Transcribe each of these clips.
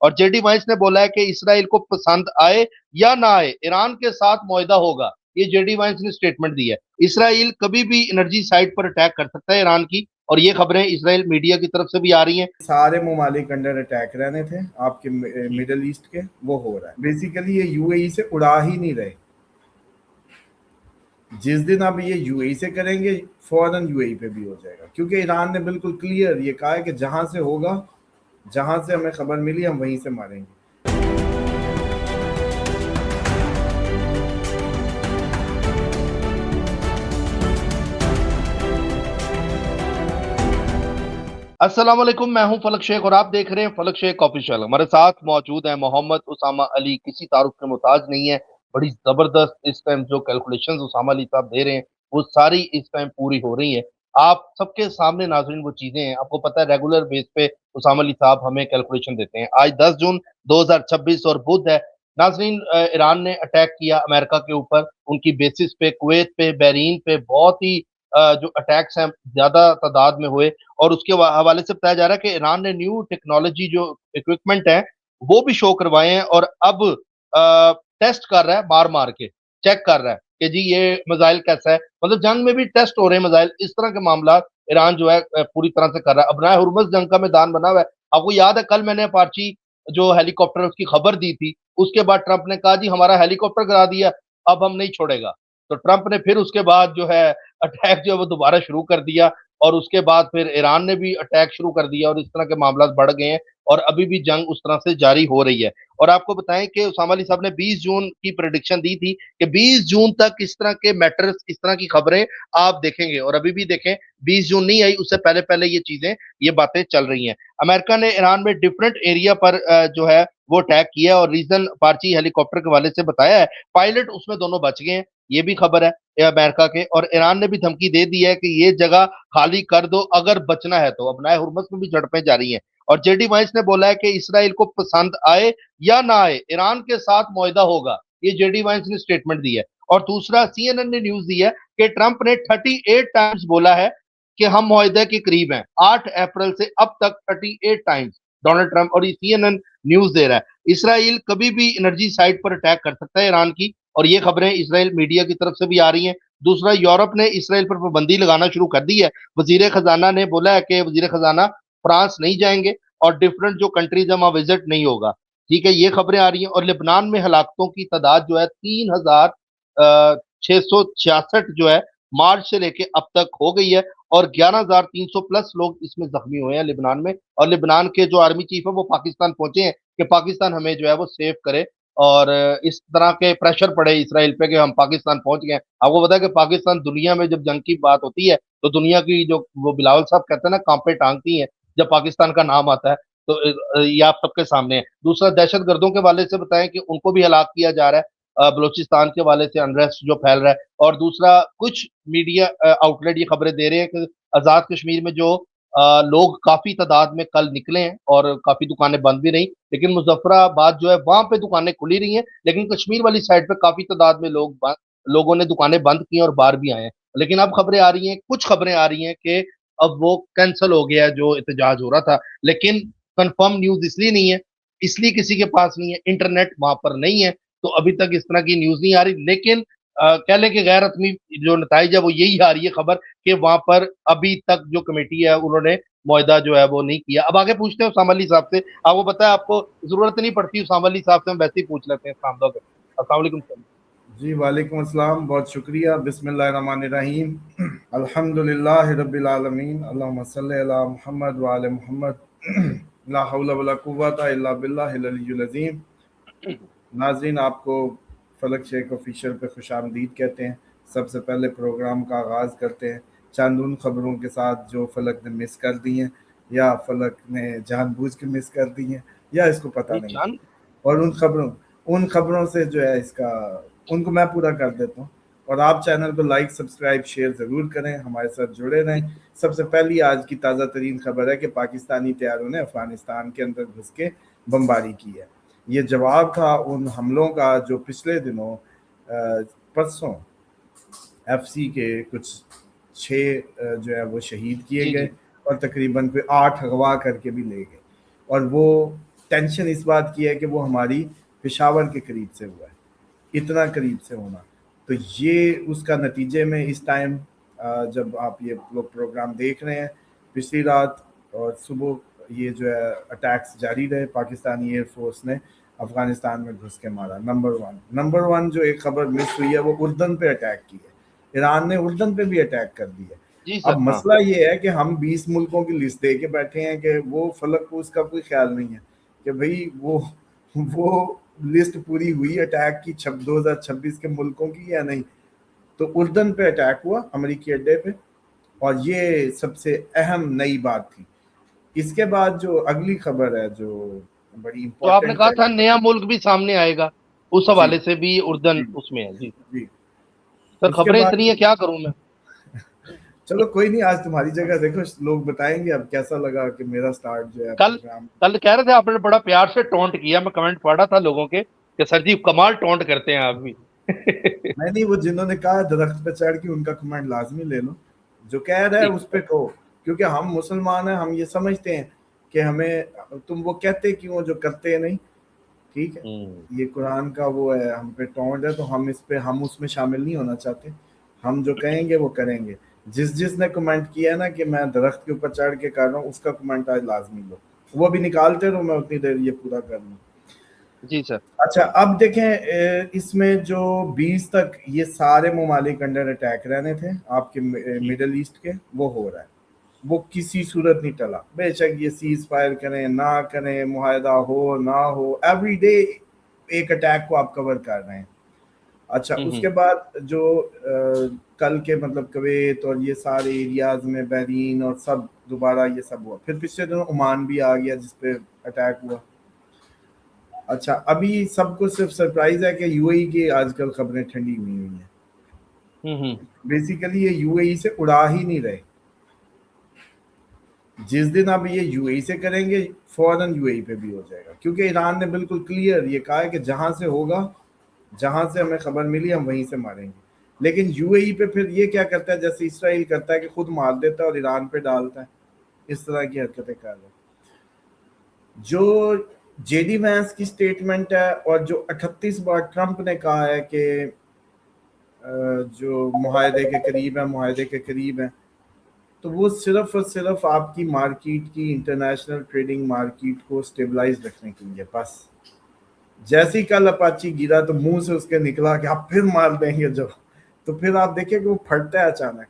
اور J D وائنس نے بولا ہے کہ اسرائیل کو پسند آئے یا نہ آئے ایران کے ساتھ معاہدہ ہوگا. یہ جے ڈی وائنس نے سٹیٹمنٹ دی ہے. اسرائیل کبھی بھی انرجی سائٹ پر اٹیک کر سکتا ہے ایران کی, اور یہ خبریں اسرائیل میڈیا کی طرف سے بھی آ رہی ہیں. سارے ممالک انڈر اٹیک رہنے تھے آپ کے مڈل ایسٹ کے, وہ ہو رہا ہے. بیسیکلی یہ یو اے ای سے اڑا ہی نہیں رہے. جس دن اب یہ یو اے ای سے کریں گے فوراً یو اے ای پہ بھی ہو جائے گا, کیونکہ ایران نے بالکل کلیئر یہ کہا ہے کہ جہاں سے ہوگا, جہاں سے ہمیں خبر ملی ہم وہیں سے ماریں گے. السلام علیکم, میں ہوں فلک شیخ اور آپ دیکھ رہے ہیں فلک شیخ آفیشیل. ہمارے ساتھ موجود ہیں محمد اسامہ علی, کسی تعارف کے محتاج نہیں ہے. بڑی زبردست اس ٹائم جو کیلکولیشنز اسامہ علی صاحب دے رہے ہیں وہ ساری اس ٹائم پوری ہو رہی ہیں. آپ سب کے سامنے ناظرین وہ چیزیں ہیں, آپ کو پتہ ہے ریگولر بیس پہ اسامہ علی صاحب ہمیں کیلکولیشن دیتے ہیں. آج 10 جون 2026 اور بدھ ہے. ناظرین, ایران نے اٹیک کیا امریکہ کے اوپر, ان کی بیسس پہ, کویت پہ, بحرین پہ, بہت ہی جو اٹیکس ہیں زیادہ تعداد میں ہوئے. اور اس کے حوالے سے بتایا جا رہا ہے کہ ایران نے نیو ٹیکنالوجی جو اکوپمنٹ ہے وہ بھی شو کروائے ہیں, اور اب ٹیسٹ کر رہا ہے, مار مار کے چیک کر رہا ہے کہ جی یہ میزائل کیسا ہے. مطلب جنگ میں بھی ٹیسٹ ہو رہے ہیں میزائل, اس طرح کے معاملات ایران جو ہے پوری طرح سے کر رہا ہے. ابنائے ہرمز جنگ کا میدان بنا ہوا ہے. آپ کو یاد ہے کل میں نے اپارچی جو ہیلی کاپٹر اس کی خبر دی تھی, اس کے بعد ٹرمپ نے کہا جی ہمارا ہیلی کاپٹر گرا دیا, اب ہم نہیں چھوڑے گا. تو ٹرمپ نے پھر اس کے بعد جو ہے اٹیک جو ہے وہ دوبارہ شروع کر دیا, اور اس کے بعد پھر ایران نے بھی اٹیک شروع کر دیا, اور اس طرح کے معاملات بڑھ گئے ہیں, اور ابھی بھی جنگ اس طرح سے جاری ہو رہی ہے. اور آپ کو بتائیں کہ اسامہ علی صاحب نے 20 جون کی پریڈکشن دی تھی کہ 20 جون تک اس طرح کے میٹرز, اس طرح کی خبریں آپ دیکھیں گے, اور ابھی بھی دیکھیں 20 جون نہیں آئی, اس سے پہلے پہلے یہ چیزیں, یہ باتیں چل رہی ہیں. امریکہ نے ایران میں ڈفرنٹ ایریا پر جو ہے وہ اٹیک کیا, اور ریزن پارچی ہیلی کاپٹر کے والے سے بتایا ہے, پائلٹ اس میں دونوں بچ گئے ہیں, یہ بھی خبر ہے امریکہ کے. اور ایران نے بھی دھمکی دے دی ہے کہ یہ جگہ خالی کر دو اگر بچنا ہے تو. ابنائے ہرمز میں بھی جھڑپیں جاری ہیں, اور جے ڈی وائنس نے بولا ہے کہ اسرائیل کو پسند آئے یا نہ آئے ایران کے ساتھ معاہدہ ہوگا. یہ جے ڈی وائنس نے سٹیٹمنٹ دی ہے. اور دوسرا سی این این نے نیوز دی ہے کہ ٹرمپ نے 38 ٹائمز بولا ہے کہ ہم معاہدے کے قریب ہیں. 8 اپریل سے اب تک 38 ٹائمز ڈونلڈ ٹرمپ, اور یہ سی این این نیوز دے رہا ہے. اسرائیل کبھی بھی انرجی سائٹ پر اٹیک کر سکتا ہے ایران کی, اور یہ خبریں اسرائیل میڈیا کی طرف سے بھی آ رہی ہیں. دوسرا, یورپ نے اسرائیل پر پابندی لگانا شروع کر دی ہے. وزیر خزانہ نے بولا ہے کہ وزیر خزانہ فرانس نہیں جائیں گے, اور ڈفرنٹ جو کنٹریز ہیں وہاں وزٹ نہیں ہوگا. ٹھیک ہے, یہ خبریں آ رہی ہیں. اور لبنان میں ہلاکتوں کی تعداد جو ہے 3666 جو ہے مارچ سے لے کے اب تک ہو گئی ہے, اور 11300 پلس لوگ اس میں زخمی ہوئے ہیں لبنان میں. اور لبنان کے جو آرمی چیف ہے وہ پاکستان پہنچے ہیں کہ پاکستان ہمیں جو ہے وہ سیو کرے, اور اس طرح کے پریشر پڑے اسرائیل پہ کہ ہم پاکستان پہنچ گئے. آپ کو پتا ہے کہ پاکستان دنیا میں جب جنگ کی بات ہوتی ہے تو دنیا کی جو وہ بلاول صاحب کہتے ہیں نا کانپے ٹانگتی ہیں جب پاکستان کا نام آتا ہے, تو یہ آپ سب کے سامنے ہے. دوسرا, دہشت گردوں کے والے سے بتائیں کہ ان کو بھی ہلاک کیا جا رہا ہے, بلوچستان کے والے سے انریسٹ جو پھیل رہا ہے. اور دوسرا, کچھ میڈیا آؤٹ لیٹ یہ خبریں دے رہے ہیں کہ آزاد کشمیر میں جو لوگ کافی تعداد میں کل نکلے ہیں, اور کافی دکانیں بند بھی رہیں, لیکن مظفر آباد جو ہے وہاں پہ دکانیں کھلی رہی ہیں, لیکن کشمیر والی سائڈ پہ کافی تعداد میں لوگوں نے دکانیں بند کی اور باہر بھی آئے ہیں. لیکن اب خبریں آ رہی ہیں, کچھ خبریں آ رہی ہیں کہ اب وہ کینسل ہو گیا جو احتجاج ہو رہا تھا, لیکن کنفرم نیوز اس لیے نہیں ہے, اس لیے کسی کے پاس نہیں ہے, انٹرنیٹ وہاں پر نہیں ہے, تو ابھی تک اس طرح کی نیوز نہیں آ رہی. لیکن کہہ لیں کہ غیر حتمی جو نتائج ہے وہ یہی آ رہی ہے خبر کہ وہاں پر ابھی تک جو کمیٹی ہے انہوں نے معاہدہ جو ہے وہ نہیں کیا. اب آگے پوچھتے ہیں اسامہ علی صاحب سے. آپ کو پتا ہے, آپ کو ضرورت نہیں پڑتی اسامہ علی صاحب سے, ہم ویسے ہی پوچھ لیتے ہیں. السلام علیکم. جی وعلیکم السلام, بہت شکریہ. بسم اللہ الرحمن الرحیم. الحمدللہ رب العالمین, اللہم صلی علی محمد وعلی محمد, لا حول ولا قوت الا باللہ العلی العظیم. ناظرین, آپ کو فلک شیخ آفیشیل پہ خوش آمدید کہتے ہیں. سب سے پہلے پروگرام کا آغاز کرتے ہیں چند ان خبروں کے ساتھ جو فلک نے مس کر دی ہیں, یا فلک نے جان بوجھ کے مس کر دی ہیں, یا اس کو پتہ نہیں تھی. اور ان خبروں سے جو ہے ان کو میں پورا کر دیتا ہوں. اور آپ چینل کو لائک, سبسکرائب, شیئر ضرور کریں, ہمارے ساتھ جڑے رہیں. سب سے پہلی آج کی تازہ ترین خبر ہے کہ پاکستانی طیاروں نے افغانستان کے اندر گھس کے بمباری کی ہے. یہ جواب تھا ان حملوں کا جو پچھلے دنوں پرسوں ایف سی کے کچھ 6 جو ہے وہ شہید کیے گئے, اور تقریباً کوئی 8 اغوا کر کے بھی لے گئے. اور وہ ٹینشن اس بات کی ہے کہ وہ ہماری پشاور کے قریب سے ہوا ہے، اتنا قریب سے ہونا. تو یہ اس کا نتیجے میں اس ٹائم جب آپ یہ لوگ پروگرام دیکھ رہے ہیں، پچھلی رات اور صبح یہ جو ہے اٹیکس جاری رہے. پاکستانی ایئر فورس نے افغانستان میں گھس کے مارا. نمبر ون جو ایک خبر مس ہوئی ہے وہ اردن پہ اٹیک کی ہے. ایران نے اردن پہ بھی اٹیک کر دی ہے. جی اب سر. ہاں مسئلہ یہ ہے کہ ہم 20 ملکوں کی لسٹ دے کے بیٹھے ہیں کہ وہ فلک کو اس کا کوئی خیال نہیں ہے کہ بھئی وہ لسٹ پوری ہوئی اٹیک کی 2026 کے ملکوں کی یا نہیں. تو اردن پہ اٹیک ہوا امریکی اڈے پہ، اور یہ سب سے اہم نئی بات تھی. اس کے بعد جو اگلی خبر ہے جو بڑی تو آپ نے امپورٹنٹ کہا ہے. تھا نیا ملک بھی سامنے آئے گا، اس جی حوالے سے بھی اردن جی اس میں ہے. جی جی. سر اس کے خبریں بعد اتنی ہیں کیا کروں میں. چلو کوئی نہیں، آج تمہاری جگہ دیکھو لوگ بتائیں گے اب کیسا لگا کہ میرا سٹارٹ جو ہے کل پروگرام. کل کہہ رہے تھے آپ نے بڑا پیار سے ٹونٹ کیا، میں کمنٹ پڑھا تھا لوگوں کے کہ سر جی کمال ٹونٹ کرتے ہیں آپ بھی. نہیں وہ جنہوں نے کہا درخت پہ چڑھ کے ان کا کمنٹ لازمی لے لو. جو کہہ رہا ہے ٹھیک. اس پہ کہو، کیونکہ ہم مسلمان ہیں، ہم یہ سمجھتے ہیں کہ ہمیں تم وہ کہتے کیوں جو کرتے نہیں. ٹھیک ہے، یہ قرآن کا وہ ہے، ہم پہ ٹونٹ ہے تو ہم اس میں شامل نہیں ہونا چاہتے. ہم جو کہیں گے وہ کریں گے. جس نے کمنٹ کیا ہے نا کہ میں درخت کے اوپر چڑھ کے کر رہا ہوں، اس کا کمنٹ آج لازمی لو. وہ بھی نکالتے رہو، میں اتنی دیر یہ پورا کر لوں. جی سر. اچھا اب دیکھیں اس میں جو 20 تک یہ سارے ممالک انڈر اٹیک رہنے تھے آپ کے مڈل ایسٹ کے، وہ ہو رہا ہے. وہ کسی صورت نہیں ٹلا، بے شک یہ سیز فائر کریں نہ کریں، معاہدہ ہو نہ ہو، ایوری ڈے ایک اٹیک کو آپ کور کر رہے ہیں. اچھا اس کے بعد جو کل کے مطلب کویت اور یہ سارے ایریاز میں بحرین اور سب دوبارہ یہ سب ہوا. پھر پچھلے دنوں عمان بھی آ گیا جس پہ اٹیک ہوا. اچھا ابھی سب کو صرف سرپرائز ہے کہ یو اے ای کی آج کل خبریں ٹھنڈی ہوئی ہیں. بیسیکلی یہ یو اے ای سے اڑا ہی نہیں رہے. جس دن اب یہ یو اے ای سے کریں گے فوراً یو اے ای پہ بھی ہو جائے گا، کیونکہ ایران نے بالکل کلیئر یہ کہا ہے کہ جہاں سے ہوگا، جہاں سے ہمیں خبر ملی ہم وہیں سے ماریں گے. لیکن یو اے ای پہ پھر یہ کیا کرتا ہے، جیسے اسرائیل کرتا ہے کہ خود مار دیتا ہے اور ایران پہ ڈالتا ہے. اس طرح کی حرکتیں کر رہے ہیں. جو جے ڈی وینس کی سٹیٹمنٹ ہے اور جو 38 بار ٹرمپ نے کہا ہے کہ جو معاہدے کے قریب ہیں، تو وہ صرف اور صرف آپ کی مارکیٹ کی انٹرنیشنل ٹریڈنگ مارکیٹ کو سٹیبلائز رکھنے کے لیے. بس جیسی کل اپاچی گرا تو منہ سے اس کے نکلا کہ آپ پھر مار دیں گے جو، تو پھر آپ دیکھیں کہ وہ پھٹتا ہے اچانک.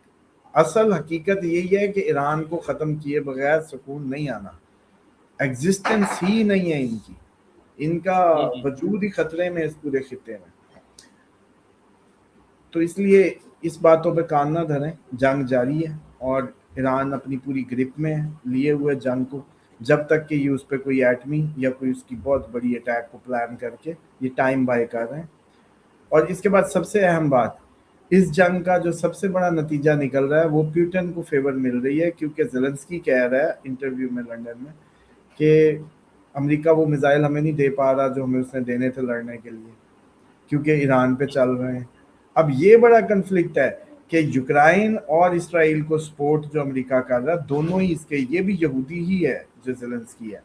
اصل حقیقت یہی ہے کہ ایران کو ختم کیے بغیر سکون نہیں آنا. ایگزسٹنس ہی نہیں ہے ان کی، ان کا وجود ہی خطرے میں اس پورے خطے میں. تو اس لیے اس باتوں پہ کان نہ دھریں. جنگ جاری ہے اور ایران اپنی پوری گرپ میں لیے ہوئے جنگ کو، جب تک کہ یہ اس پہ کوئی ایٹمی یا کوئی اس کی بہت بڑی اٹیک کو پلان کر کے یہ ٹائم بائی کر رہے ہیں. اور اس کے بعد سب سے اہم بات، اس جنگ کا جو سب سے بڑا نتیجہ نکل رہا ہے وہ پیوٹن کو فیور مل رہی ہے، کیونکہ زیلنسکی کہہ رہا ہے انٹرویو میں لنڈن میں کہ امریکہ وہ میزائل ہمیں نہیں دے پا رہا جو ہمیں اس نے دینے تھے لڑنے کے لیے، کیونکہ ایران پہ چل رہے ہیں. اب یہ بڑا کنفلکٹ ہے کہ یوکرائن اور اسرائیل کو سپورٹ جو امریکہ کر رہا ہے، دونوں ہی اس کے، یہ بھی یہودی ہی ہے جو زیلنسکی ہے.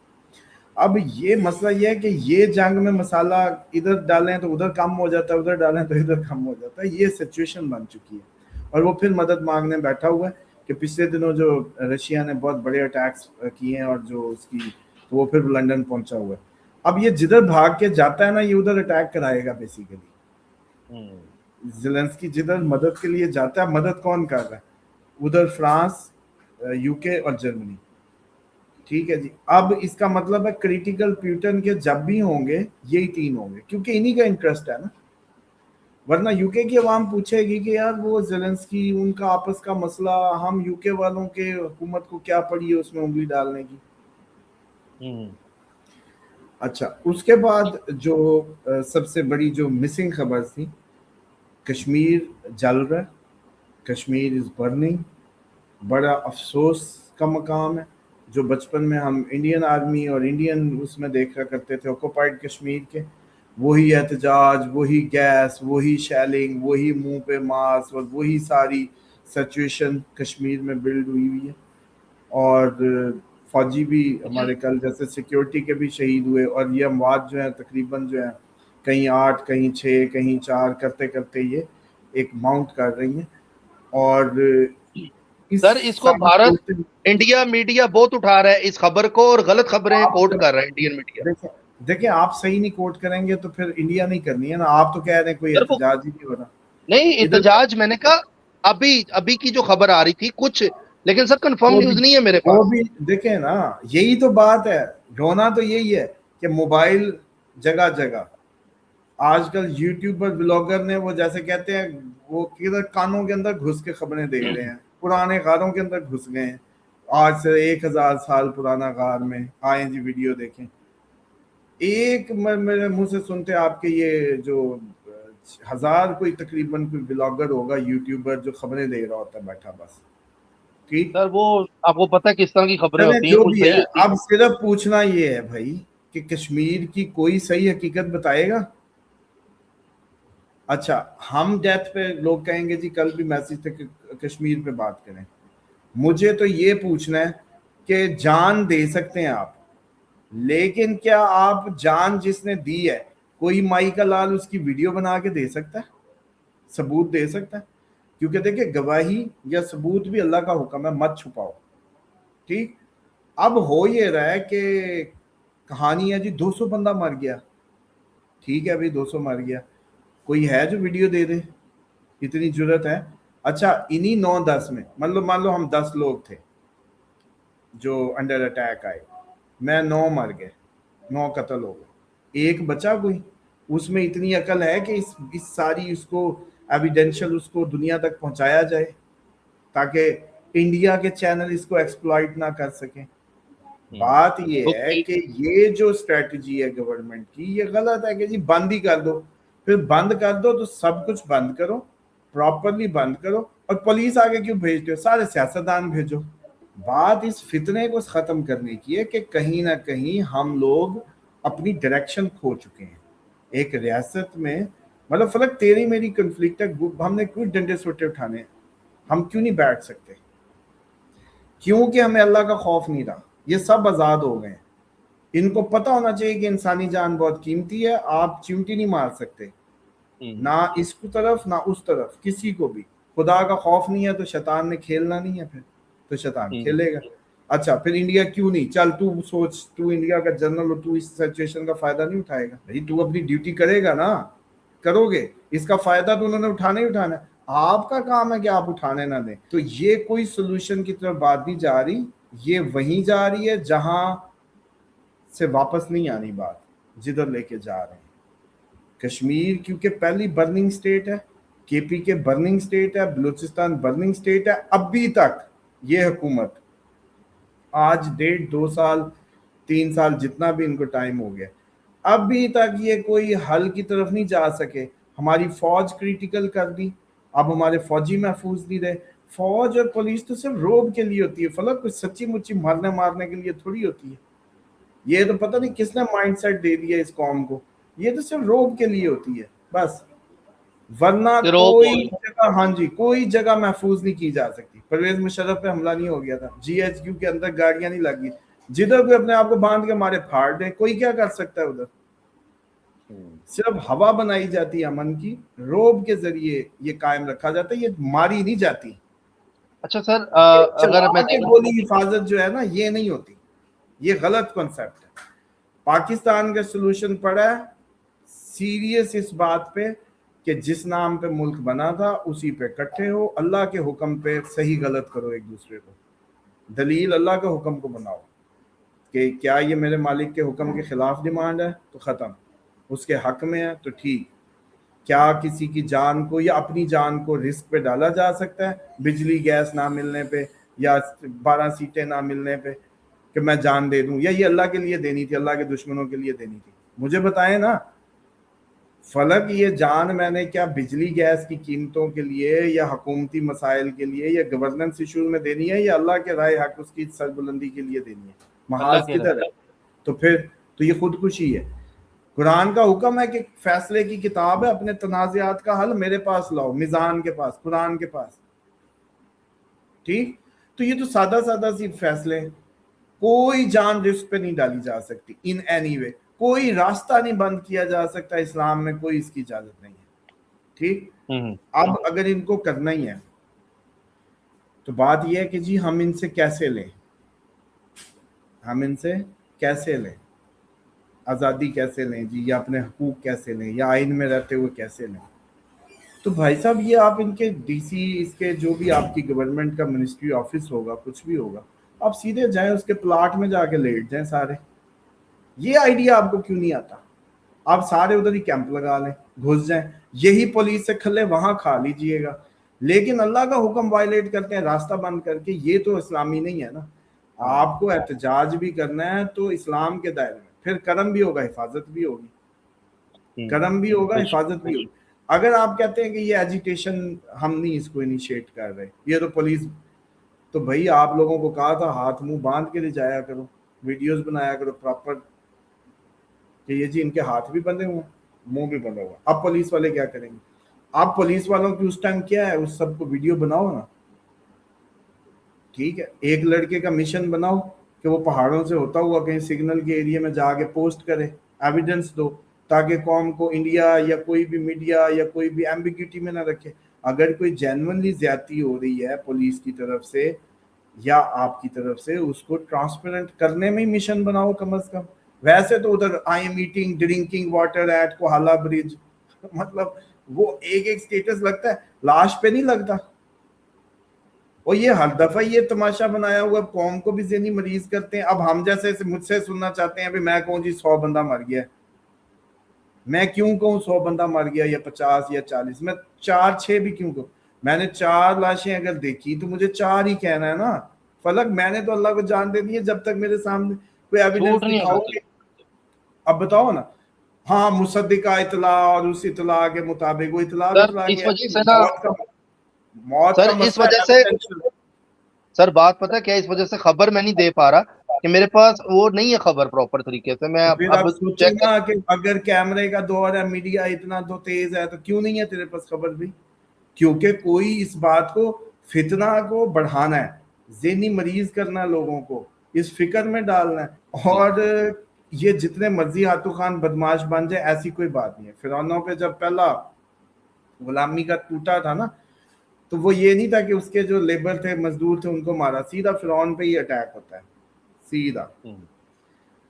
اب یہ مسئلہ یہ ہے کہ یہ جنگ میں مسالہ ادھر ڈالیں تو ادھر کم ہو جاتا ہے، ادھر ڈالیں تو ادھر کم ہو جاتا ہے. یہ سچویشن بن چکی ہے اور وہ پھر مدد مانگنے بیٹھا ہوا ہے کہ پچھلے دنوں جو رشیا نے بہت بڑے اٹیکس کیے ہیں اور جو اس کی، تو وہ پھر لنڈن پہنچا ہوا ہے. اب یہ جدھر بھاگ کے جاتا ہے نا، یہ ادھر اٹیک کرائے گا بیسیکلی. زیلنسکی جدھر مدد کے لیے جاتا ہے، مدد کون کر رہا ہے؟ ادھر فرانس، یو کے اور جرمنی. ٹھیک ہے جی. اب اس کا مطلب ہے کریٹیکل پیوٹن کے جب بھی ہوں گے یہی تین ہوں گے، کیونکہ انہی کا انٹرسٹ ہے نا. ورنہ یو کے کی عوام پوچھے گی کہ یار وہ زیلنسکی، ان کا آپس کا مسئلہ، ہم یو کے والوں کے حکومت کو کیا پڑی ہے اس میں انگلی ڈالنے کی. اچھا اس کے بعد جو سب سے بڑی جو مسنگ خبر تھی، کشمیر جل رہا ہے، کشمیر از برننگ. بڑا افسوس کا مقام ہے. جو بچپن میں ہم انڈین آرمی اور انڈین اس میں دیکھا کرتے تھے آکوپائڈ کشمیر کے، وہی احتجاج، وہی گیس، وہی شیلنگ، وہی منہ پہ ماسک اور وہی ساری سچویشن کشمیر میں بلڈ ہوئی ہے. اور فوجی بھی ہمارے کل جیسے سیکیورٹی کے بھی شہید ہوئے, اور یہ اموات جو ہیں تقریباً جو ہیں کہیں 8 کہیں 6 کہیں 4 کرتے کرتے یہ ایک ماؤنٹ کر رہی ہیں. اور سر اس کو بھارت انڈیا میڈیا بہت اٹھا رہا ہے اس خبر کو, اور غلط خبریں کوٹ کر رہا ہے انڈین میڈیا. دیکھیں آپ صحیح نہیں کوٹ کریں گے تو پھر انڈیا نہیں کرنی ہے نا. آپ تو کہہ رہے ہیں کوئی احتجاج ہی نہیں ہو رہا. نہیں احتجاج میں نے کہا ابھی کی جو خبر آ رہی تھی کچھ, لیکن سر کنفرم نیوز نہیں ہے میرے پاس. وہ بھی دیکھیں نا, یہی تو بات ہے, رونا تو یہی ہے کہ موبائل جگہ جگہ آج کل یوٹیوبر بلاگر نے وہ جیسے کہتے ہیں وہ کدھر کانوں کے اندر گھس کے خبریں دیکھ رہے ہیں, پرانے غاروں کے اندر گھس گئے ہیں. آج سے 1000 سال پرانا غار میں آئیں جی ویڈیو دیکھیں. ایک میرے منہ سے سنتے آپ کے یہ جو 1000 کوئی تقریباً کوئی بلاگر ہوگا یوٹیوبر جو خبریں دے رہا ہوتا ہے بیٹھا بس. ٹھیک سر وہ آپ کو پتہ ہے کس طرح کی خبریں ہوتی ہیں, جو کچھ بھی صحیح ہے. ہوتی ہیں. اب صرف پوچھنا یہ ہے بھائی کہ کشمیر کی کوئی صحیح حقیقت بتائے گا؟ اچھا ہم ڈیتھ پہ لوگ کہیں گے جی کل بھی میسج تھے کہ کشمیر پہ بات کریں. مجھے تو یہ پوچھنا ہے کہ جان دے سکتے ہیں آپ, لیکن کیا آپ جان جس نے دی ہے کوئی مائی کا لال اس کی ویڈیو بنا کے دے سکتا ہے, ثبوت دے سکتا ہے؟ کیونکہ دیکھیں گواہی یا ثبوت بھی اللہ کا حکم ہے, مت چھپاؤ. ٹھیک, اب ہو یہ رہا ہے کہ کہانی ہے جی 200 بندہ مر گیا. ٹھیک ہے بھائی 200 مر گیا, کوئی ہے جو ویڈیو دے دے؟ اتنی جرت ہے؟ اچھا انہی 9-10 میں مان لو ہم 10 لوگ تھے جو انڈر اٹیک آئے, میں 9 مر گئے, 9 قتل ہو گئے, ایک بچا کوئی. اس میں اتنی عقل ہے کہ اس ساری اس کو ایویڈینشل اس کو دنیا تک پہنچایا جائے تاکہ انڈیا کے چینل اس کو ایکسپلائٹ نہ کر سکیں. بات یہ ہے کہ یہ جو اسٹریٹجی ہے گورنمنٹ کی یہ غلط ہے کہ جی بند ہی کر دو. پھر بند کر دو تو سب کچھ بند کرو, پراپرلی بند کرو, اور پولیس آگے کیوں بھیجتے ہو؟ سارے سیاستدان بھیجو. بات اس فتنے کو ختم کرنے کی ہے کہ کہیں نہ کہیں ہم لوگ اپنی ڈائریکشن کھو چکے ہیں. ایک ریاست میں مطلب فلک تیری میری کنفلکٹ ہے, ہم نے کیوں ڈنڈے سوٹے اٹھانے ہیں؟ ہم کیوں نہیں بیٹھ سکتے؟ کیونکہ ہمیں اللہ کا خوف نہیں رہا. یہ سب آزاد ہو گئے ہیں. ان کو پتہ ہونا چاہیے کہ انسانی جان بہت قیمتی ہے, آپ چیونٹی نہیں مار سکتے, نہ اس کی طرف نہ اس طرف, کسی کو بھی. خدا کا خوف نہیں ہے تو شیطان نے کھیلنا نہیں ہے, پھر تو شیطان کھیلے گا. اچھا پھر انڈیا کیوں نہیں؟ چل تو سوچ, تو انڈیا کا جنرل ہو, تو اس سچویشن کا فائدہ نہیں اٹھائے گا؟ بھائی تو اپنی ڈیوٹی کرے گا نا, کرو گے, اس کا فائدہ تو انہوں نے اٹھانا ہی اٹھانا ہے. آپ کا کام ہے کہ آپ اٹھانے نہ دیں. تو یہ کوئی سولوشن کی طرف بات نہیں جا رہی, یہ وہیں جا رہی ہے جہاں سے واپس نہیں آنی بات, جدھر لے کے جا رہے ہیں. کشمیر کیونکہ پہلی برننگ سٹیٹ ہے, کے پی کے برننگ سٹیٹ ہے, بلوچستان برننگ سٹیٹ ہے. ابھی تک یہ حکومت آج 1.5-2 سال 3 سال جتنا بھی ان کو ٹائم ہو گیا, ابھی تک یہ کوئی حل کی طرف نہیں جا سکے. ہماری فوج کریٹیکل کر دی, اب ہمارے فوجی محفوظ نہیں رہے. فوج اور پولیس تو صرف روب کے لیے ہوتی ہے فلک, کوئی سچی مچی مارنے کے لیے تھوڑی ہوتی ہے. یہ تو پتہ نہیں کس نے مائنڈ سیٹ دے دیا اس قوم کو, یہ تو صرف روب کے لیے ہوتی ہے بس, ورنہ کوئی جگہ, ہاں جی کوئی جگہ محفوظ نہیں کی جا سکتی. پرویز مشرف پہ حملہ نہیں ہو گیا تھا, جی ایچ کیو کے اندر گاڑیاں نہیں لگی, جدھر کوئی اپنے آپ کو باندھ کے مارے پھاڑ دے, کوئی کیا کر سکتا ہے ادھر؟ صرف ہوا بنائی جاتی ہے امن کی, روب کے ذریعے یہ قائم رکھا جاتا ہے, یہ ماری نہیں جاتی. اچھا سر اگر چلا میں کے گولی حفاظت جو ہے نا یہ نہیں ہوتی, یہ غلط کنسیپٹ ہے. پاکستان کا سلوشن پڑا ہے سیریس اس بات پہ کہ جس نام پہ ملک بنا تھا اسی پہ اکٹھے ہو, اللہ کے حکم پہ صحیح غلط کرو ایک دوسرے کو. دلیل اللہ کے حکم کو بناؤ کہ کیا یہ میرے مالک کے حکم کے خلاف ڈیمانڈ ہے تو ختم, اس کے حق میں ہے تو ٹھیک. کیا کسی کی جان کو یا اپنی جان کو رسک پہ ڈالا جا سکتا ہے بجلی گیس نہ ملنے پہ یا 12 سیٹیں نہ ملنے پہ کہ میں جان دے دوں؟ یا یہ اللہ کے لیے دینی تھی, اللہ کے دشمنوں کے لیے دینی تھی؟ مجھے بتائیں نا فلک, یہ جان میں نے کیا بجلی گیس کی قیمتوں کے لیے یا حکومتی مسائل کے لیے یا گورننس ایشوز میں دینی ہے, یا اللہ کے رائے حق اس کی سربلندی کے لیے دینی ہے؟ محاذ کدھر ہے؟ تو پھر تو یہ خودکشی ہے. قرآن کا حکم ہے کہ فیصلے کی کتاب ہے, اپنے تنازعات کا حل میرے پاس لاؤ, میزان کے پاس, قرآن کے پاس. ٹھیک, تو یہ تو سادہ سی فیصلے ہیں. کوئی جان رسک پہ نہیں ڈالی جا سکتی ان اینی وے, کوئی راستہ نہیں بند کیا جا سکتا, اسلام میں کوئی اس کی اجازت نہیں ہے. ٹھیک, اب اگر ان کو کرنا ہی ہے تو بات یہ ہے کہ جی ہم ان سے کیسے لیں, ہم ان سے کیسے لیں, آزادی کیسے لیں جی, یا اپنے حقوق کیسے لیں, یا آئین میں رہتے ہوئے کیسے لیں. تو بھائی صاحب یہ آپ ان کے ڈی سی, اس کے جو بھی آپ کی گورنمنٹ کا منسٹری آفس ہوگا, کچھ بھی ہوگا, آپ سیدھے جائیں اس کے پلاٹ میں جا کے لیٹ جائیں سارے. یہ آئیڈیا آپ کو کیوں نہیں آتا؟ آپ سارے ادھر ہی کیمپ لگا لیں, گھس جائیں, یہی پولیس سے کھلے وہاں کھا لیجئے گا. لیکن اللہ کا حکم وائلیٹ کرتے ہیں راستہ بند کر کے, یہ تو اسلامی نہیں ہے نا. آپ کو احتجاج بھی کرنا ہے تو اسلام کے دائرے میں, پھر کرم بھی ہوگا, حفاظت بھی ہوگی, کرم بھی ہوگا, حفاظت بھی ہوگی. اگر آپ کہتے ہیں کہ یہ ایجیٹیشن ہم نہیں اس کو انیشیٹ کر رہے, یہ تو پولیس, تو بھائی آپ لوگوں کو کہا تھا ہاتھ منہ باندھ کے لے جایا کرو, ویڈیوز بنایا کرو پراپر, کہ یہ جی ان کے ہاتھ بھی بندھے ہوئے, منہ بھی بندھا ہوا. اب پولیس والے کیا کریں گے؟ آپ پولیس والوں کی اس ٹائم کیا ہے, اس سب کو ویڈیو بناؤ نا. ٹھیک ہے, ایک لڑکے کا مشن بناؤ کہ وہ پہاڑوں سے ہوتا ہوا کہیں سگنل کے ایریا میں جا کے پوسٹ کرے, ایویڈنس دو, تاکہ قوم کو انڈیا یا کوئی بھی میڈیا یا کوئی بھی ایمبیگیٹی میں نہ رکھے. اگر کوئی جینونلی زیادتی ہو رہی ہے پولیس کی طرف سے یا آپ کی طرف سے, اس کو ٹرانسپیرنٹ کرنے میں ہی مشن بناؤ کم از کم. ویسے تو ادھر I am eating drinking water at Kohala bridge, مطلب وہ ایک ایک سٹیٹس لگتا ہے, لاش پہ نہیں لگتا. اور یہ ہر دفعہ یہ تماشا بنایا ہوا قوم کو بھی ذہنی مریض کرتے ہیں. اب ہم جیسے مجھ سے سننا چاہتے ہیں, میں کہوں جی 100 بندہ مر گیا, میں کیوں کہوں 100 بندہ مر گیا یا 50 یا 40, میں 4-6 بھی کیوں کہوں؟ میں نے 4 لاشیں اگر دیکھی تو مجھے 4 ہی کہنا ہے نا. فلک میں نے تو اللہ کو جان دے دی ہے, جب تک میرے سامنے کوئی ایویڈنس دکھاؤ گے. اب بتاؤ نا, ہاں مصدقہ اطلاع اور اس اطلاع کے مطابق, وہ اطلاع موت کا مسئلہ ہے. سر بات پتہ کیا, اس وجہ سے خبر میں نہیں دے پا رہا کہ میرے پاس وہ نہیں ہے خبر پراپر طریقے سے. میں پھر آپ سوچیں نا کہ اگر کیمرے کا دور ہے, میڈیا اتنا تو تیز ہے, تو کیوں نہیں ہے تیرے پاس خبر بھی؟ کیونکہ کوئی اس بات کو, فتنہ کو بڑھانا ہے, ذہنی مریض کرنا لوگوں کو, اس فکر میں ڈالنا ہے. اور یہ جتنے مرضی ہاتھو خان بدماش بن جائے, ایسی کوئی بات نہیں ہے. فرعونوں پہ جب پہلا غلامی کا ٹوٹا تھا نا, تو وہ یہ نہیں تھا کہ اس کے جو لیبر تھے, مزدور تھے, ان کو مارا, سیدھا فرعون پہ ہی اٹیک ہوتا ہے سیدھا.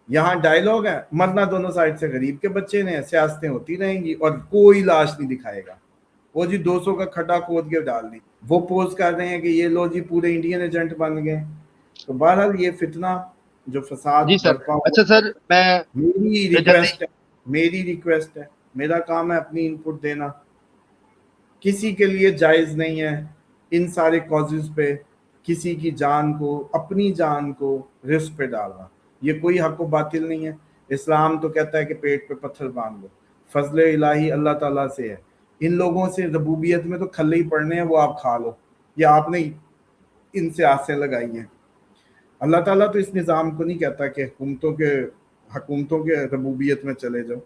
یہاں ڈائیلاگ ہے, مرنا دونوں سائڈ سے غریب کے بچے نے, سیاستیں ہوتی رہیں گی اور کوئی لاش نہیں دکھائے گا. وہ جی 200 کا کھٹا کھود کے ڈال دی, وہ پوز کر رہے ہیں کہ یہ لو جی پورے انڈین ایجنٹ بن گئے. تو بہرحال یہ فتنہ جو فساد برپا ہوا, اچھا سر میں میری ریکویسٹ ہے, میرا کام ہے اپنی ان پٹ دینا, کسی کے لیے جائز نہیں ہے ان سارے کازز پہ کسی کی جان کو, اپنی جان کو رسک پہ ڈالنا. یہ کوئی حق و باطل نہیں ہے. اسلام تو کہتا ہے کہ پیٹ پہ پتھر باندھ دو, فضل الہی اللہ تعالیٰ سے ہے. ان لوگوں سے ربوبیت میں تو کھلے ہی پڑنے ہیں, وہ آپ کھا لو, یا آپ نے ان سے آسیں لگائی ہیں. اللہ تعالیٰ تو اس نظام کو نہیں کہتا کہ حکومتوں کے ربوبیت میں چلے جاؤ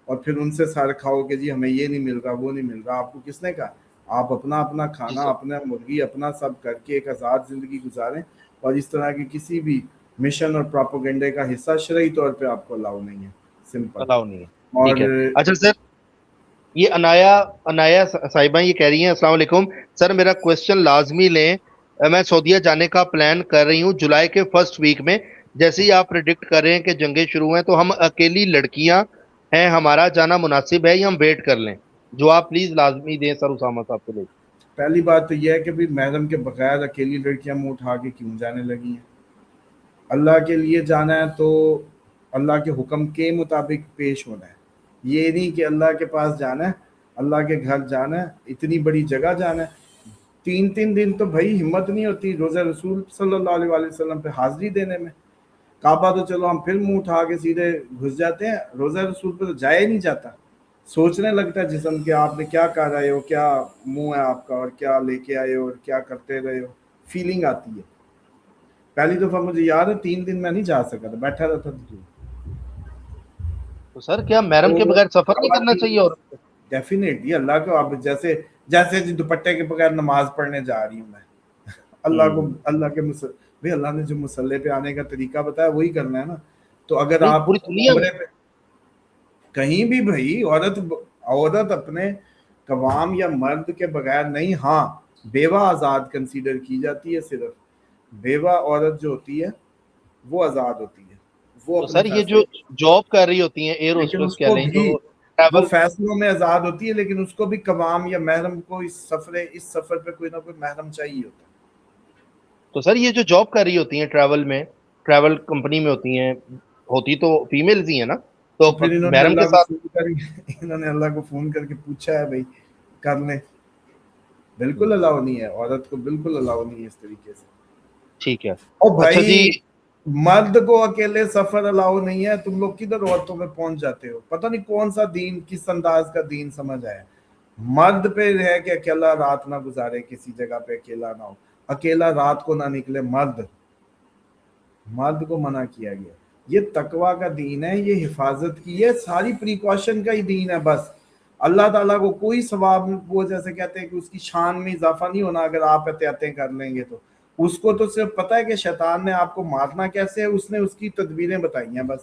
اور پھر ان سے سار کھاؤ کہ جی ہمیں یہ نہیں مل رہا, وہ نہیں مل رہا. آپ کو کس نے کہا؟ آپ اپنا کھانا, اپنا مرغی, اپنا سب کر کے ایک آزاد زندگی گزاریں, اور اس طرح کی کسی بھی مشن اور پروپیگنڈے کا حصہ شرعی طور پہ آپ کو الاؤ نہیں ہے. سمپل الاؤ نہیں ہے. اور اچھا سر, یہ انایا صاحبہ یہ کہہ رہی ہیں, السلام علیکم سر, میرا کوشچن لازمی لیں. میں سعودیہ جانے کا پلان کر رہی ہوں جولائی کے فرسٹ ویک میں. جیسے ہی آپ پریڈکٹ کر رہے ہیں کہ جنگیں شروع ہیں, تو ہم اکیلی لڑکیاں ہیں, ہمارا جانا مناسب ہے یا ہم ویٹ کر لیں؟ جو آپ پلیز لازمی دیں سر اسامہ صاحب کے لیے. پہلی بات تو یہ ہے کہ بھی محرم کے بغیر اکیلی لڑکیاں منہ اٹھا کے کیوں جانے لگی ہیں؟ اللہ کے لیے جانا ہے تو اللہ کے حکم کے مطابق پیش ہونا ہے. یہ نہیں کہ اللہ کے پاس جانا ہے, اللہ کے گھر جانا ہے, اتنی بڑی جگہ جانا ہے. 3 دن تو بھائی ہمت نہیں ہوتی روزہ رسول صلی اللہ علیہ وسلم پہ حاضری دینے میں. کعبہ تو چلو ہم پھر منہ اٹھا کے سیدھے گھس جاتے ہیں, روزہ رسول پہ تو جایا ہی نہیں جاتا. سوچنے لگتا ہے جسم کہ آپ نے کیا کر رہے ہو, کیا منہ ہے آپ کا, اور کیا لے کے آئے ہو, اور کیا کرتے رہے ہو. فیلنگ آتی ہے. پہلی دفعہ مجھے یاد ہے 3 دن میں نہیں جا سکا تھا, بیٹھا رہتا تھا. تو سر کیا محرم کے بغیر سفر نہیں کرنا چاہیے؟ اور ڈیفینیٹلی اللہ کو آپ جیسے دوپٹے کے بغیر نماز پڑھنے جا رہی ہوں میں, اللہ کے بھئی اللہ نے جو مسلح پہ آنے کا طریقہ بتایا وہی کرنا ہے نا. تو اگر نہیں آپ پوری دنیا میں کمرے پہ کہیں بھی بھائی عورت اپنے قوام یا مرد کے بغیر نہیں, ہاں بیوہ آزاد کنسیڈر کی جاتی ہے, صرف بیوہ عورت جو ہوتی ہے وہ آزاد ہوتی ہے, وہ تو اپنے سر یہ جو فیصلے, جاب کر رہی ہوتی ہیں ایئر لیکن ہوسٹس اس کہہ کو لیں جو بھی وہ ٹریول، فیصلوں میں آزاد ہوتی ہے, لیکن اس کو بھی قوام یا محرم کو اس سفر پہ کوئی نہ کوئی محرم چاہیے ہوتا ہے. تو سر یہ جو جاب کر رہی ہوتی ہیں ٹریول میں، ٹریول کمپنی میں ہوتی ہیں، ہوتی تو فیمیلز ہی ہیں نا، تو تو پھر انہوں نے محرم کے اللہ کو ساتھ. فون کر انہوں نے اللہ کو فون کر کے پوچھا ہے بھائی کر لیں. بالکل الاؤ نہیں ہے, عورت کو بالکل الاؤ نہیں ہے اس طریقے سے. ٹھیک ہے. اور اچھا جی، بھائی مرد کو اکیلے سفر الاؤ نہیں ہے, تم لوگ کدھر عورتوں میں پہنچ جاتے ہو, پتہ نہیں کون سا دین, کس انداز کا دین سمجھ آیا. مرد پہ ہے کہ اکیلا رات نہ گزارے, کسی جگہ پہ اکیلا نہ ہو, اکیلا رات کو نہ نکلے. مرد کو منع کیا گیا. یہ تقوی کا دین ہے, یہ حفاظت کی ہے, ساری پریکاشن کا ہی دین ہے. بس اللہ تعالیٰ کو کوئی ثواب, وہ جیسے کہتے ہیں کہ اس کی شان میں اضافہ نہیں ہونا اگر آپ احتیاطیں کر لیں گے. تو اس کو تو صرف پتہ ہے کہ شیطان نے آپ کو مارنا کیسے ہے, اس نے اس کی تدبیریں بتائی ہیں بس.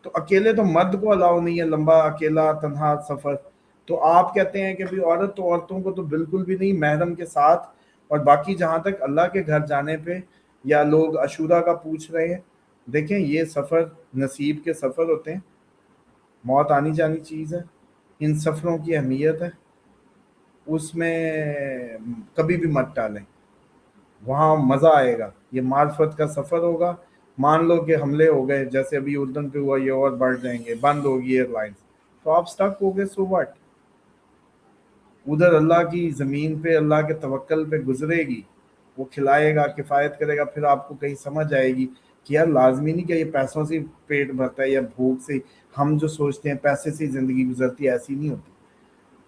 تو اکیلے تو مرد کو الاؤ نہیں ہے, لمبا اکیلا تنہا سفر. تو آپ کہتے ہیں کہ بھی عورت, تو عورتوں کو تو بالکل بھی نہیں, محرم کے ساتھ. اور باقی جہاں تک اللہ کے گھر جانے پہ یا لوگ عاشورہ کا پوچھ رہے ہیں, دیکھیں یہ سفر نصیب کے سفر ہوتے ہیں, موت آنی جانی چیز ہے, ان سفروں کی اہمیت ہے, اس میں کبھی بھی مت ٹالیں, وہاں مزہ آئے گا. یہ معرفت کا سفر ہوگا. مان لو کہ حملے ہو گئے جیسے ابھی اردن پہ ہوا, یہ اور بڑھ جائیں گے, بند ہوگی ایئر لائنز, تو آپ سٹک ہو گئے, سو واٹ. ادھر اللہ کی زمین پہ اللہ کے توکل پہ گزرے گی, وہ کھلائے گا, کفایت کرے گا. پھر آپ کو کہیں سمجھ آئے گی کہ یار لازمی نہیں کہ یہ پیسوں سے پیٹ بھرتا ہے یا بھوک سے. ہم جو سوچتے ہیں پیسے سے زندگی گزرتی ہے, ایسی نہیں ہوتی.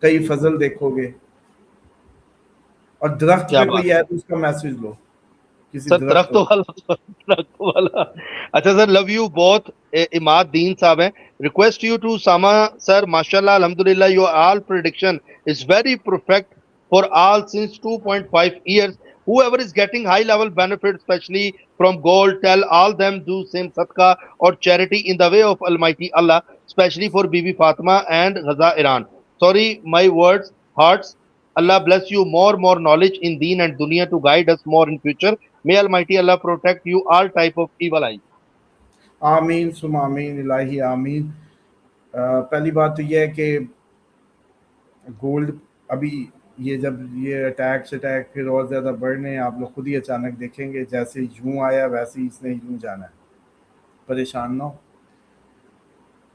کئی فضل دیکھو گے, اور درخت کیا پہ بات کوئی ہے تو اس کا میسج لو, کسی سر، درخت درختوں والا درختوں والا. اچھا سر، لو یو بہت. اماد دین صاحب ہیں. ریکویسٹ یو ٹو ساما سر، ماشاء اللہ الحمدللہ your all prediction is very perfect for all since 2.5 years. Whoever is getting high level benefit, especially from gold, tell all them do same sadaqah or charity in the way of Almighty Allah, especially for Bibi Fatima and Gaza, Iran. Sorry, my words, hearts. Allah bless you more knowledge in deen and dunya to guide us more in future. May Almighty Allah protect you all type of evil eyes. آمین ثم آمین الہی آمین. پہلی بات تو یہ ہے کہ گولڈ ابھی یہ جب یہ اٹیک پھر اور زیادہ بڑھنے ہیں, آپ لوگ خود ہی اچانک دیکھیں گے, جیسے یوں آیا ویسے ہی اس نے یوں جانا ہے, پریشان نہ ہو.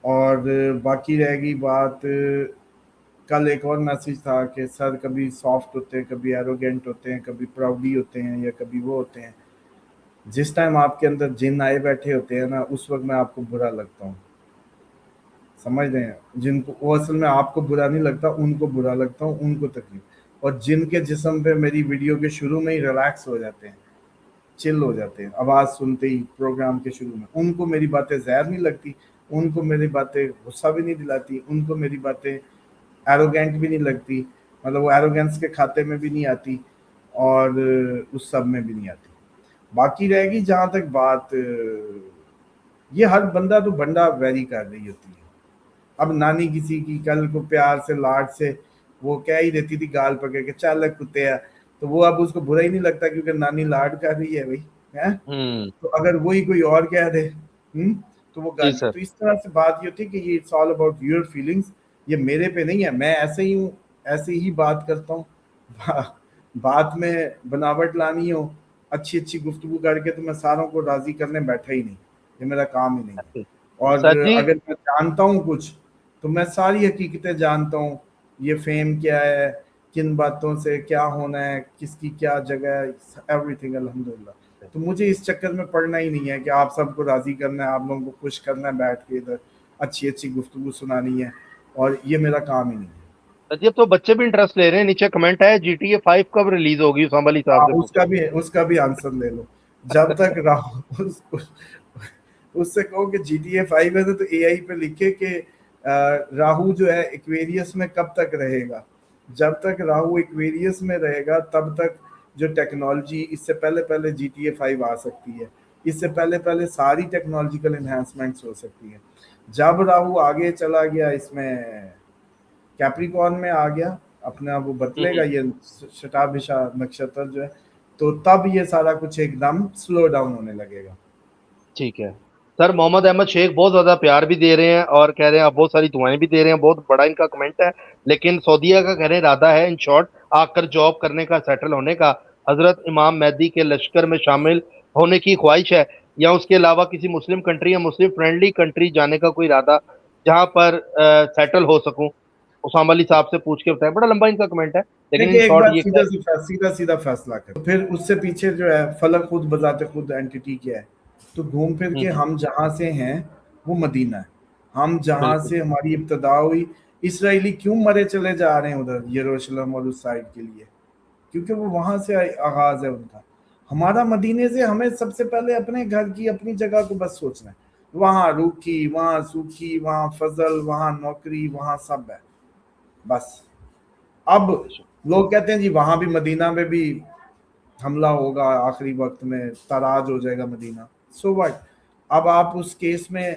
اور باقی رہے گی بات, کل ایک اور میسج تھا کہ سر کبھی سافٹ ہوتے ہیں, کبھی ایروگینٹ ہوتے ہیں, کبھی پراؤڈی ہوتے ہیں, یا کبھی وہ ہوتے ہیں. جس ٹائم آپ کے اندر جن آئے بیٹھے ہوتے ہیں نا, اس وقت میں آپ کو برا لگتا ہوں, سمجھ رہے ہیں. جن کو, وہ اصل میں آپ کو برا نہیں لگتا, ان کو برا لگتا ہوں, ان کو تکلیف. اور جن کے جسم پہ میری ویڈیو کے شروع میں ہی ریلیکس ہو جاتے ہیں, چل ہو جاتے ہیں آواز سنتے ہی پروگرام کے شروع میں, ان کو میری باتیں زہر نہیں لگتی, ان کو میری باتیں غصہ بھی نہیں دلاتی, ان کو میری باتیں ایروگینٹ بھی نہیں لگتی, مطلب وہ ایروگینس کے کھاتے میں بھی نہیں آتی, اور اس سب میں بھی نہیں آتی. باقی رہے گی جہاں تک بات, یہ ہر بندہ تو بندہ ویری کر رہی ہوتی ہے. اب نانی کسی کی کل کو پیار سے لاڈ سے وہ کہہ ہی دیتی تھی گال پکڑ کے, چل کتے ہے, تو وہ اب اس کو برا ہی نہیں لگتا کیونکہ نانی لاڈ کر رہی ہے بھائی. تو اگر وہی کوئی اور کہہ دے تو وہ جی گالی. سر. تو اس طرح سے بات یہ ہوتی ہے کہ یہ it's all about your feelings, یہ میرے پہ نہیں ہے, میں ایسے ہی ہوں, ایسے ہی بات کرتا ہوں. بات میں بناوٹ لانی ہو, اچھی گفتگو کر کے, تو میں ساروں کو راضی کرنے بیٹھا ہی نہیں, یہ میرا کام ہی نہیں ہے. اور سر جی، اگر میں جانتا ہوں کچھ تو میں ساری حقیقتیں جانتا ہوں, یہ فیم کیا ہے, کن باتوں سے کیا ہونا ہے, کس کی کیا جگہ ہے, ایوری تھنگ الحمدللہ. تو مجھے اس چکر میں پڑنا ہی نہیں ہے کہ آپ سب کو راضی کرنا ہے, آپ لوگوں کو خوش کرنا ہے, بیٹھ کے ادھر اچھی گفتگو سنانی ہے, اور یہ میرا کام ہی نہیں ہے. جی اب تو بچے بھی انٹرسٹ لے رہے ہیں. نیچے کمنٹ ہے GTA 5 کب ریلیز ہوگی, اسامہ علی صاحب سے پوچھا. اس کا بھی آنسر لے لو. جب تک اس سے کہو کہ GTA 5 ہے تو اے آئی پہ لکھے کہ راہو جو ہے ایکویریس میں کب تک رہے گا. جب تک راہو ایکویریس میں رہے گا تب تک جو ٹیکنالوجی اس سے پہلے GTA 5 آ سکتی ہے, اس سے پہلے ساری ٹیکنالوجیکل انہینسمنٹس ہو سکتی ہیں. جب راہو آگے چلا گیا اس میں کیپریکارن میں آ گیا, اپنا وہ بتلے گا یہ شتابھشا نکشتر جو ہے, تو تب یہ سارا کچھ ایک دم سلو ڈاؤن ہونے لگے گا. ٹھیک ہے سر. محمد احمد شیخ بہت زیادہ پیار بھی دے رہے ہیں اور کہہ رہے ہیں آپ بہت ساری دعائیں بھی دے رہے ہیں, بہت بڑا ان کا کمنٹ ہے. لیکن سعودیہ کا کہہ رہے ہیں ارادہ ہے ان شارٹ آ کر جاب کرنے کا, سیٹل ہونے کا. حضرت امام مہدی کے لشکر میں شامل ہونے کی خواہش ہے, یا اس کے علاوہ کسی مسلم کنٹری یا مسلم فرینڈلی کنٹری جانے کا کوئی ارادہ جہاں پر سیٹل ہو سکوں. اسامہ علی صاحب سے پوچھ کے بتائیں. بڑا لمبا ان کا کمنٹ ہے لیکن ان دیکھیں ایک شارٹ بات یہ سیدھا فیصلہ کریں, پھر اس سے پیچھے جو ہے فلک خود بذات خود اینٹی کیا ہے, تو گھوم پھر کے ہم جہاں سے ہیں وہ مدینہ ہے. ہم جہاں بالکل سے ہماری ابتدا ہوئی, اسرائیلی کیوں مرے چلے جا رہے ہیں ادھر یروشلم اور اس سائڈ کے لیے, کیونکہ وہ وہاں سے آغاز ہے ان کا. ہمارا مدینے سے ہمیں سب سے پہلے اپنے گھر کی اپنی جگہ کو بس سوچنا ہے. وہاں روکھی, وہاں سوکھی, وہاں فضل, وہاں نوکری, وہاں سب ہے بس. اب لوگ کہتے ہیں جی وہاں بھی مدینہ میں بھی حملہ ہوگا آخری وقت میں, تاراج ہو جائے گا مدینہ, سو واٹ. اب آپ اس کیس میں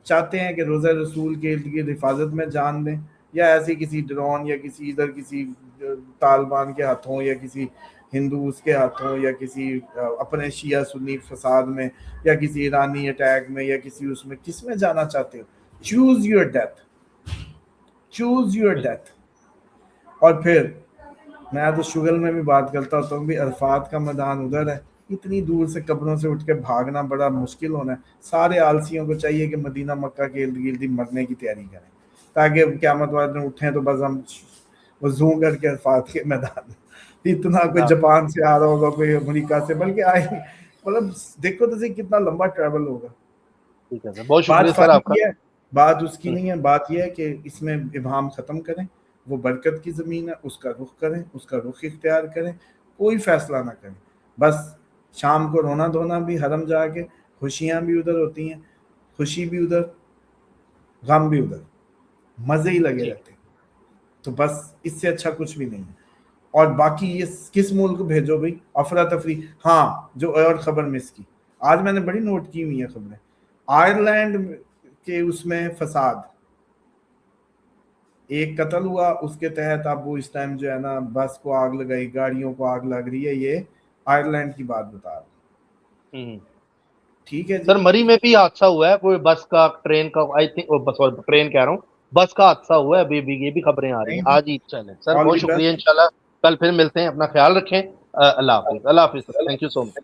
چاہتے ہیں کہ روزہ رسول کے حفاظت میں جان دیں, یا ایسی کسی ڈرون یا کسی ادھر کسی طالبان کے ہاتھوں یا کسی ہندوز کے ہاتھوں یا کسی اپنے شیعہ سنی فساد میں یا کسی ایرانی اٹیک میں یا کسی اس میں, کس میں جانا چاہتے ہو؟ Choose your death, choose your death. اور پھر میں تو شغل میں بھی بات کرتا ہوتا ہوں بھی عرفات کا میدان ادھر ہے, اتنی دور سے قبروں سے اٹھ کے بھاگنا بڑا مشکل ہونا ہے. سارے آلسیوں کو چاہیے کہ مدینہ مکہ کے ارد گرد مرنے کی تیاری کریں, تاکہ قیامت والے دن اٹھیں تو بس ہم وضو کر کے عرفات کے میدان. اتنا کوئی جاپان سے آ رہا ہوگا, کوئی امریکہ سے, بلکہ آئے مطلب دیکھو تو کتنا لمبا ٹریول ہوگا. ٹھیک ہے سر, بہت شکریہ بات سر فن آپ کا. کی ہے, بات اس کی نہیں ہے. بات یہ ہے کہ اس میں ابہام ختم کریں, وہ برکت کی زمین ہے, اس کا رخ کریں, اس کا رخ اختیار کریں, کوئی فیصلہ نہ کریں. بس شام کو رونا دھونا بھی حرم جا کے, خوشیاں بھی ادھر ہوتی ہیں, خوشی بھی ادھر, غم بھی ادھر, مزے ہی لگے رہتے ہیں. تو بس اس سے اچھا کچھ بھی نہیں ہے. اور باقی یہ کس ملک بھیجو بھائی افراتفری. ہاں جو اور خبر مس کی, آج میں نے بڑی نوٹ کی ہوئی ہیں خبریں. آئرلینڈ کے اس میں فساد, ایک قتل ہوا, اس کے تحت اب وہ اس ٹائم جو ہے نا بس کو آگ لگائی, گاڑیوں کو آگ لگ رہی ہے. یہ آئرلینڈ کی بات بتا رہا ہوں. ٹھیک ہے جی. سر مری میں بھی حادثہ ہوا ہے کوئی بس کا, ٹرین کا, آئی تھنک ٹرین کہہ رہا ہوں, بس کا حادثہ ہوا ہے ابھی بھی, یہ بھی خبریں آ رہی ہیں آج ہی. چلیں سر, آل بہت دی شکریہ, بیسٹ. انشاءاللہ کل پھر ملتے ہیں. اپنا خیال رکھیں. اللہ حافظ. اللہ حافظ سر, تھینک یو سو مچ.